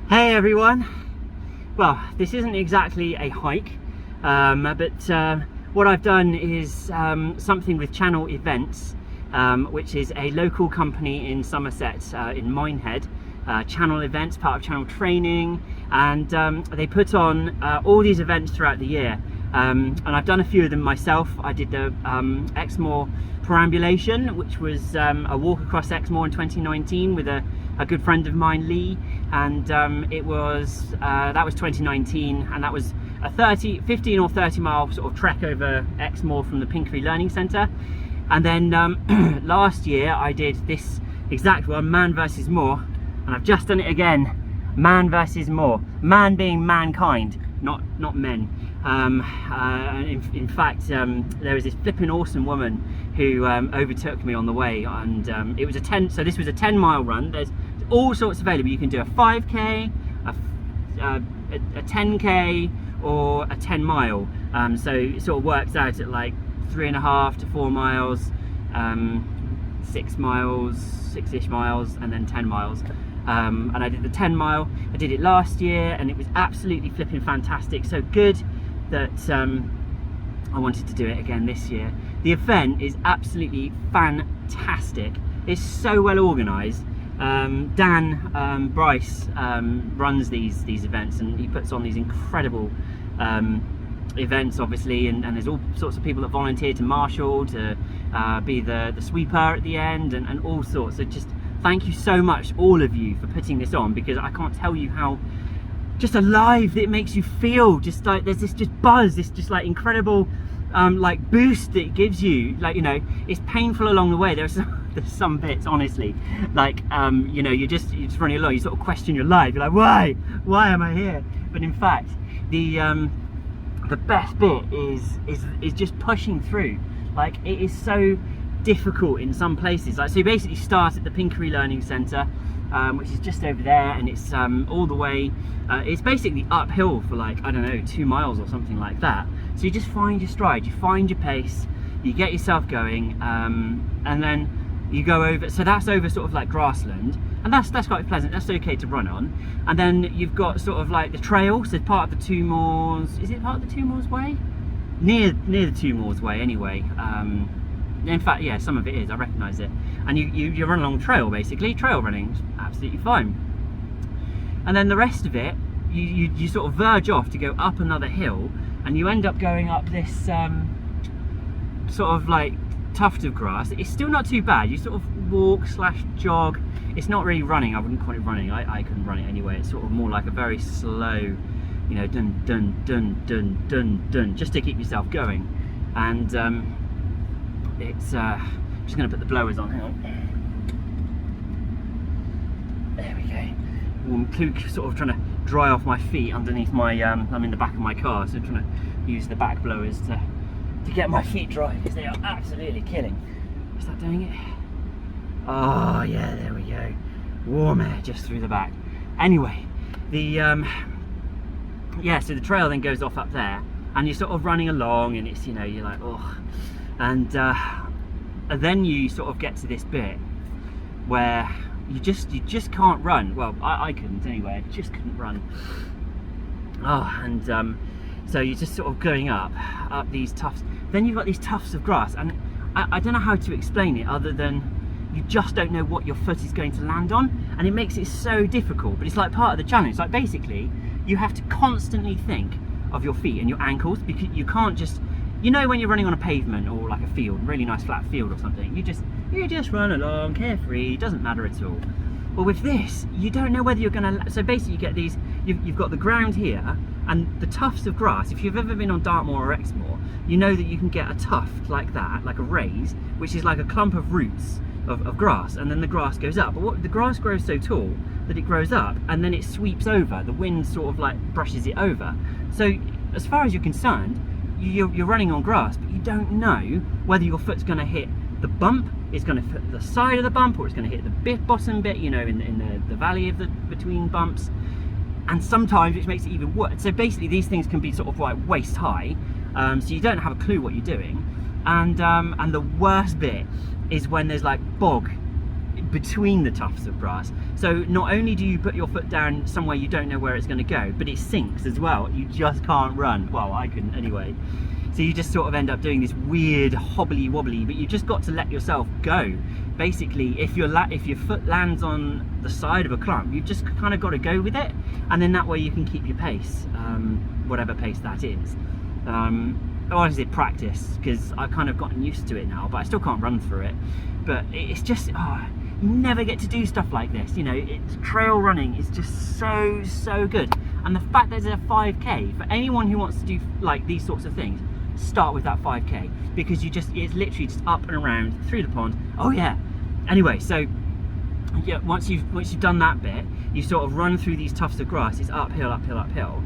Hey everyone! Well, this isn't exactly a hike, but what I've done is something with Channel Events, which is a local company in Somerset, in Minehead. Channel Events, part of Channel Training, and they put on all these events throughout the year. And I've done a few of them myself. I did the Exmoor perambulation, which was a walk across Exmoor in 2019 with a good friend of mine, Lee, and that was 2019, and that was a 15 or 30 mile sort of trek over Exmoor from the Pinkery Learning Centre. And then last year I did this exact one, Man versus Moor, and I've just done it again, Man versus Moor. Man being mankind, not men. In fact, there was this flipping awesome woman who overtook me on the way, and it was so this was a 10-mile run. There's all sorts available. You can do a 5k, a 10k, or a 10 mile. So it sort of works out at like 3.5 to 4 miles, 6 miles, 6-ish miles, and then 10 miles. And I did the 10 mile. I did it last year and it was absolutely flipping fantastic. So good that I wanted to do it again this year. The event is absolutely fantastic. It's so well organised. Dan Bryce runs these events, and he puts on these incredible events, obviously, and there's all sorts of people that volunteer to marshal, to be the sweeper at the end, and all sorts. So just thank you so much, all of you, for putting this on, because I can't tell you how just alive it makes you feel. Just like there's this just buzz, this just like incredible like boost that it gives you. Like, you know, it's painful along the way. There's some bits, honestly, like you know, you're just running along, you sort of question your life. You're like, why am I here? But in fact, the best bit is just pushing through. Like, it is so difficult in some places. Like, so you basically start at the Pinkery Learning Centre, which is just over there, and it's all the way, it's basically uphill for like, I don't know, 2 miles or something like that. So you just find your stride, you find your pace, you get yourself going, and then you go over. So that's over sort of like grassland, and that's quite pleasant. That's okay to run on. And then you've got sort of like the trail, so part of the Two Moors. Is it part of the Two Moors Way? Near the Two Moors Way, anyway. In fact, yeah, some of it is. I recognise it. And you run along trail, basically. Trail running's absolutely fine. And then the rest of it, you sort of verge off to go up another hill, and you end up going up this sort of like tuft of grass. It's still not too bad. You sort of walk / jog. It's not really running. I wouldn't call it running. I couldn't run it anyway. It's sort of more like a very slow, you know, dun dun dun dun dun dun, just to keep yourself going. And it's I'm just going to put the blowers on. Hang on. There we go. I'm sort of trying to dry off my feet underneath my I'm in the back of my car, so I'm trying to use the back blowers to get my feet dry, because they are absolutely killing. Is that doing it? Oh yeah, there we go. Warm air just through the back. Anyway, the yeah, so the trail then goes off up there, and you're sort of running along, and it's, you know, you're like, oh, and then you sort of get to this bit where you just can't run. Well, I couldn't anyway. I just couldn't run. Oh, and so you're just sort of going up these tufts. Then you've got these tufts of grass, and I don't know how to explain it other than you just don't know what your foot is going to land on, and it makes it so difficult. But it's like part of the challenge. Like, basically, you have to constantly think of your feet and your ankles, because you can't just, you know, when you're running on a pavement or like a field, really nice flat field or something, you just run along carefree, it doesn't matter at all. But with this, you don't know whether you're going to. So basically, you get these. You've got the ground here and the tufts of grass. If you've ever been on Dartmoor or Exmoor, you know that you can get a tuft like that, like a raise, which is like a clump of roots of grass, and then the grass goes up. But the grass grows so tall that it grows up, and then it sweeps over. The wind sort of like brushes it over. So as far as you're concerned, you're running on grass, but you don't know whether your foot's going to hit the bump, it's going to hit the side of the bump, or it's going to hit the bottom bit, you know, in the valley of the between bumps. And sometimes, which makes it even worse. So basically, these things can be sort of like waist high, so you don't have a clue what you're doing. And the worst bit is when there's like bog between the tufts of grass. So not only do you put your foot down somewhere you don't know where it's going to go, but it sinks as well. You just can't run. Well, I couldn't anyway. So you just sort of end up doing this weird hobbly wobbly, but you just got to let yourself go. Basically, if your foot lands on the side of a clump, you've just kind of got to go with it, and then that way you can keep your pace, whatever pace that is. Or is it practice? Because I've kind of gotten used to it now, but I still can't run through it. But it's just, you never get to do stuff like this, you know. Trail running is just so good. And the fact that there's a 5k, for anyone who wants to do like these sorts of things, start with that 5k, because it's literally just up and around through the pond. Oh yeah. Anyway, so yeah, once you've done that bit, you sort of run through these tufts of grass. It's uphill, uphill, uphill.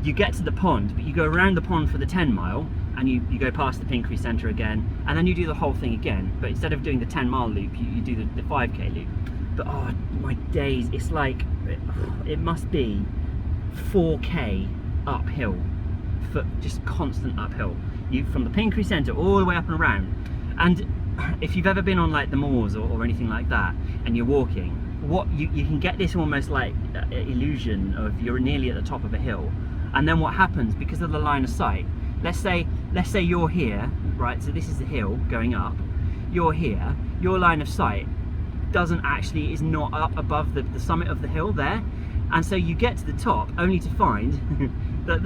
You get to the pond, but you go around the pond for the 10 mile, and you go past the Pinkery Centre again, and then you do the whole thing again. But instead of doing the 10 mile loop, you do the 5k loop. But oh my days, it's like, it must be 4k uphill, just constant uphill. You from the Pinkery Centre all the way up and around. And if you've ever been on like the Moors or anything like that, and you're walking, you can get this almost like illusion of you're nearly at the top of a hill. And then what happens, because of the line of sight, let's say you're here, right, so this is the hill going up, you're here, your line of sight is not up above the summit of the hill there, and so you get to the top only to find that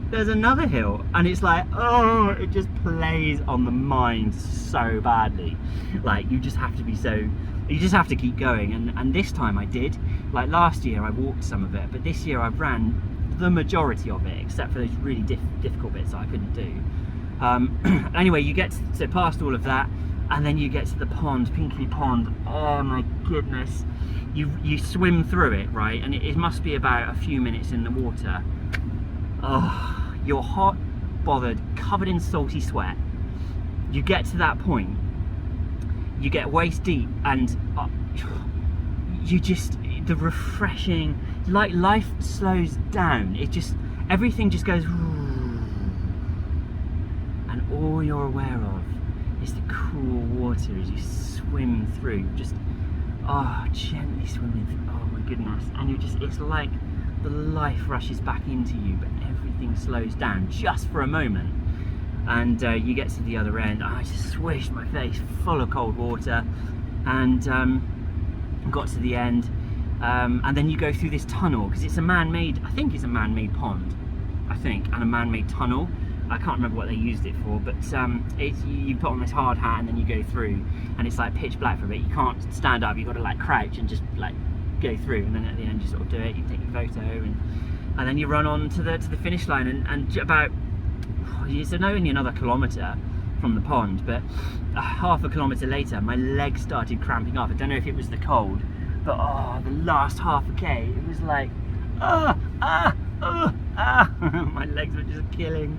there's another hill, and it's like, oh, it just plays on the mind so badly. Like, you just have to keep going, and this time I did. Like last year I walked some of it, but this year I've ran the majority of it, except for those really difficult bits that I couldn't do. Anyway, you get to past all of that, and then you get to the pond, Pinkery Pond. Oh my goodness. You swim through it, right, and it must be about a few minutes in the water. Oh, you're hot, bothered, covered in salty sweat. You get to that point, you get waist deep, and the refreshing, like, life slows down. Everything just goes, and all you're aware of is the cool water as you swim through, gently swimming through. Oh my goodness. And it's like the life rushes back into you, but everything slows down just for a moment. And you get to the other end. I just swished my face full of cold water, and got to the end. And then you go through this tunnel, because it's a man-made, I think it's a man-made pond, and a man-made tunnel. I can't remember what they used it for, but you put on this hard hat and then you go through, and it's like pitch black for a bit. You can't stand up, you've got to like crouch and just like go through, and then at the end you sort of do it, you take your photo, and then you run on to the finish line, and about, it's only another kilometre from the pond, but half a kilometre later my legs started cramping up. I don't know if it was the cold, but the last half a k, it was like, my legs were just killing.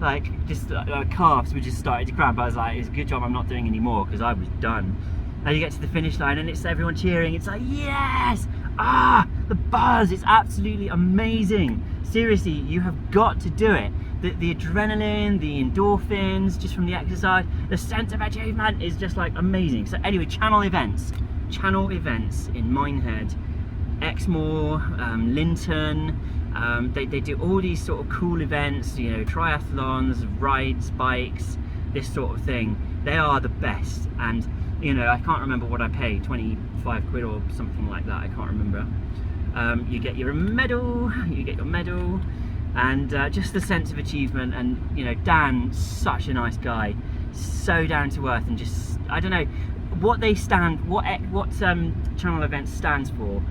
Like, just calves were just starting to cramp. I was like, it's a good job I'm not doing any more, because I was done. And you get to the finish line and it's everyone cheering. It's like, yes! The buzz, it's absolutely amazing. Seriously, you have got to do it. The adrenaline, the endorphins, just from the exercise, the sense of achievement is just like amazing. So anyway, channel events in Minehead, Exmoor, Linton. They do all these sort of cool events, you know, triathlons, rides, bikes, this sort of thing. They are the best, and you know, I can't remember what I paid, 25 quid or something like that, I can't remember. You get your medal, and just the sense of achievement. And you know, Dan's such a nice guy, so down to earth, and just, I don't know, what channel events stands for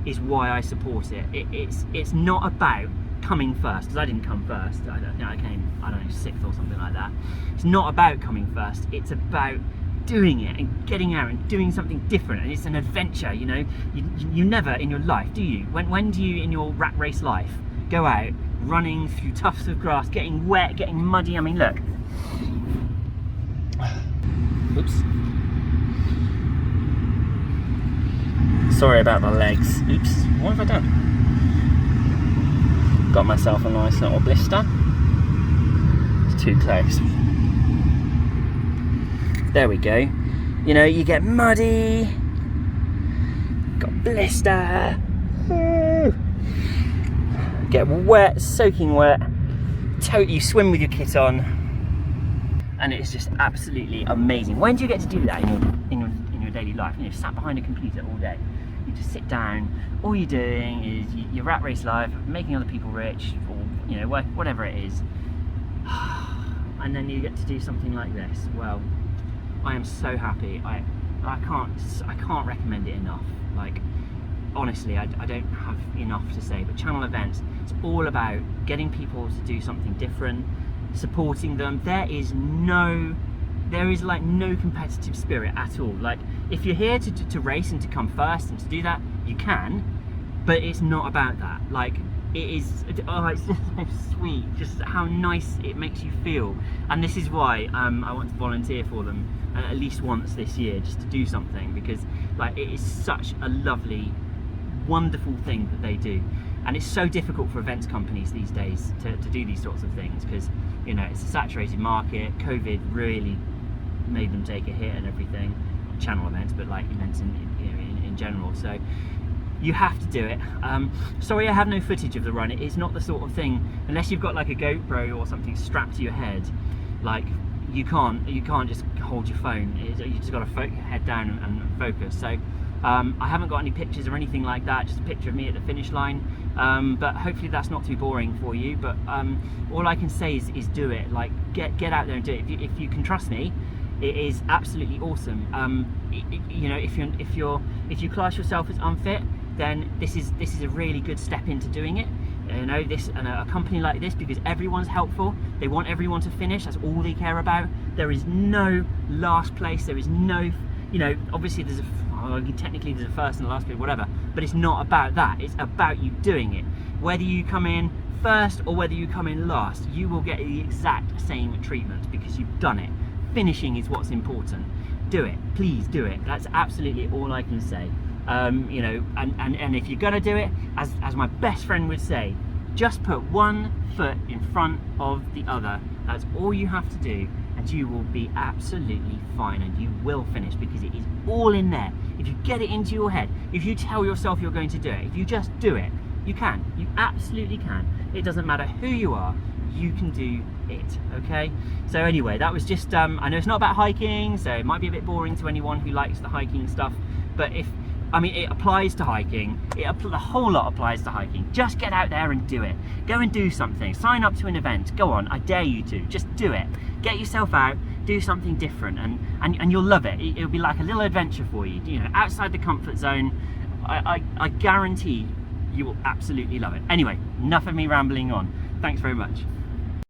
is why I support it. It's not about coming first, because I didn't come first. I don't know, I came, I don't know, 6th or something like that. It's not about coming first, it's about doing it and getting out and doing something different, and it's an adventure, you know. You never in your life, do you? When do you in your rat race life go out running through tufts of grass, getting wet, getting muddy? I mean, look. Oops. Sorry about the legs. Oops, what have I done? Got myself a nice little blister. It's too close. There we go. You know, you get muddy, got blister, get wet, soaking wet, you swim with your kit on, and it's just absolutely amazing. When do you get to do that in your daily life? You know, sat behind a computer all day, you just sit down, all you're doing is your rat race life, making other people rich, or you know, whatever it is, and then you get to do something like this. Well, I am so happy. I can't recommend it enough. Like, honestly, I don't have enough to say, but channel events, it's all about getting people to do something different, supporting them. There is like no competitive spirit at all. Like, if you're here to race and to come first and to do that, you can, but it's not about that. Like, it is, oh, it's just so sweet, just how nice it makes you feel. And this is why I want to volunteer for them at least once this year, just to do something, because like, it is such a lovely, wonderful thing that they do. And it's so difficult for events companies these days to do these sorts of things, because you know, it's a saturated market. COVID really made them take a hit and everything, not channel events, but like events in general. So you have to do it. Sorry I have no footage of the run. It is not the sort of thing, unless you've got like a GoPro or something strapped to your head, like you can't just hold your phone. You just got to head down and focus. So I haven't got any pictures or anything like that, just a picture of me at the finish line, but hopefully that's not too boring for you. But all I can say is do it. Like, get out there and do it. If you can trust me, it is absolutely awesome. You know, if you class yourself as unfit, then this is a really good step into doing it. You know, this, and a company like this, because everyone's helpful, they want everyone to finish. That's all they care about. There is no last place. There is no, you know, obviously technically there's a first and a last place, whatever, but it's not about that. It's about you doing it. Whether you come in first or whether you come in last, you will get the exact same treatment because you've done it. Finishing is what's important. Do it, please do it. That's absolutely all I can say. You know, and if you're gonna do it, as my best friend would say, just put one foot in front of the other. That's all you have to do, and you will be absolutely fine, and you will finish, because it is all in there. If you get it into your head, if you tell yourself you're going to do it, if you just do it, you can. You absolutely can. It doesn't matter who you are, you can do it, okay? So anyway, that was just, I know it's not about hiking, so it might be a bit boring to anyone who likes the hiking stuff, but I mean, it applies to hiking. The whole lot applies to hiking. Just get out there and do it. Go and do something. Sign up to an event. Go on, I dare you to. Just do it. Get yourself out, do something different, and you'll love it. It'll be like a little adventure for you. You know, outside the comfort zone. I guarantee you will absolutely love it. Anyway, enough of me rambling on. Thanks very much.